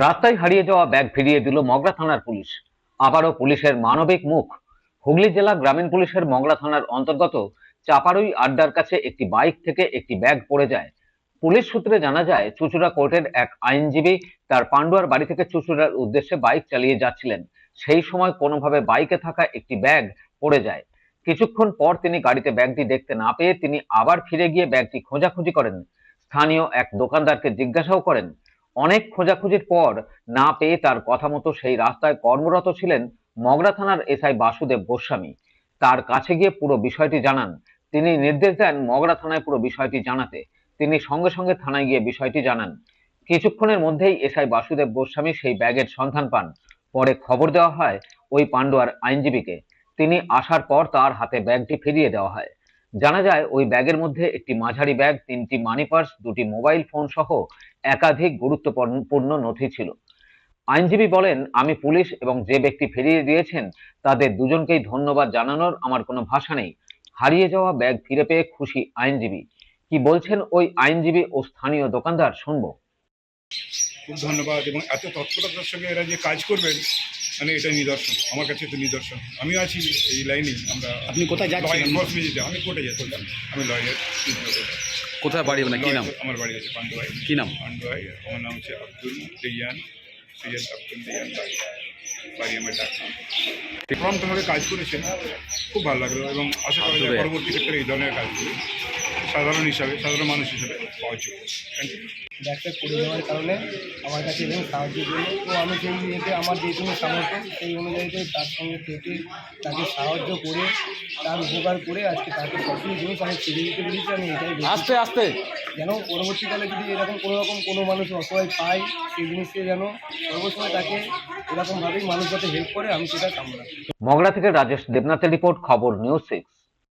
রাস্তায় হারিয়ে যাওয়া ব্যাগ ফিরিয়ে দিল মগরা থানার পুলিশ। আবারও পুলিশের মানবিক মুখ। হুগলি জেলা গ্রামীণ পুলিশের মগরা থানার অন্তর্গত চাপাড়ুই আড্ডার কাছে একটি বাইক থেকে একটি ব্যাগ পড়ে যায়। পুলিশ সূত্রে জানা যায়, চুঁচুড়া কোর্টের এক আইনজীবী তার পান্ডুয়ার বাড়ি থেকে চুঁচুড়ার উদ্দেশ্যে বাইক চালিয়ে যাচ্ছিলেন। সেই সময় কোনোভাবে বাইকে থাকা একটি ব্যাগ পড়ে যায়। কিছুক্ষণ পর তিনি গাড়িতে ব্যাগটি দেখতে না পেয়ে তিনি আবার ফিরে গিয়ে ব্যাগটি খোঁজাখুঁজি করেন। স্থানীয় এক দোকানদারকে জিজ্ঞাসাও করেন। অনেক খোঁজাখুঁজির পর না পেয়ে তার কথা মতো সেই রাস্তায় কর্মরত ছিলেন মগরা থানার এসআই বাসুদেব গোস্বামী। তার কাছে গিয়ে পুরো বিষয়টি জানান। তিনি নির্দেশ দেন মগরা থানায় পুরো বিষয়টি জানাতে। তিনি সঙ্গে সঙ্গে থানায় গিয়ে বিষয়টি জানান। কিছুক্ষণের মধ্যেই এসআই বাসুদেব গোস্বামী সেই ব্যাগের সন্ধান পান। পরে খবর দেওয়া হয় ওই পান্ডুয়ার আইনজীবীকে। তিনি আসার পর তার হাতে ব্যাগটি ফিরিয়ে দেওয়া হয়। জানা যায়, ওই ব্যাগের মধ্যে একটি মাঝারি ব্যাগ, 3টি মানি পার্স, 2টি মোবাইল ফোন সহ একাধিক গুরুত্বপূর্ণ নথি ছিল। আইনজীবী বলেন, আমি পুলিশ এবং যে ব্যক্তি ফিরিয়ে দিয়েছেন তাদের দুজনকেই ধন্যবাদ জানানোর আমার কোনো ভাষা নেই। হারিয়ে যাওয়া ব্যাগ ফিরে পেয়ে খুশি আইনজীবী। কি বলছেন ওই আইনজীবী ও স্থানীয় দোকানদার, শুনবো। খুব ধন্যবাদ। এবং এত তৎপরতার সঙ্গে এরা যে কাজ করবেন, মানে এটা নিদর্শন, আমার কাছে তো নিদর্শন। আমি আছি এই লাইনেই। আমরা আপনি কোথায় যাচ্ছেন? আমি কোর্টে যাচ্ছি, আমি লয়ার। কোথায় বাড়ি, মানে কি নাম? আমার বাড়ি আছে পান্ডুয়ায়। কি নাম? পান্ডুয়ায়। আমার নাম হচ্ছে আব্দুল দিয়ান, সৈয়দ আব্দুল দিয়ান। বাড়ি আমার ডাকনাম। প্রম্পটভাবে কাজ করেছেন, খুব ভালো লাগলো। এবং আশা করা যায় পরবর্তী ক্ষেত্রে এই ধরনের কাজগুলো সাধারণ মানুষ হিসাবে পাওয়া যোগ্য। Thank you. ব্যাগটা পড়ে যাওয়ার কারণে আমার কাছে এবং সাহায্য করলো, তো আমি সেই ইয়েতে আমার যেটুকু সামর্থ্য সেই অনুযায়ীতে তার সঙ্গে থেকে তাকে সাহায্য করে তার উপকার করে আজকে তাকে সবসময় জিনিস আমি ফিরে দিতে পেরেছি। আমি এটাই আস্তে আস্তে যেন পরবর্তীকালে যদি এরকম কোনো মানুষ অসহায় পায়, সেই জিনিসকে যেন সর্বসময় তাকে এরকমভাবেই মানুষ যাতে হেল্প করে, আমি সেটা কামনা করি। মগরা থেকে রাজেশ দেবনাথের রিপোর্ট, খবর নিউজ 6।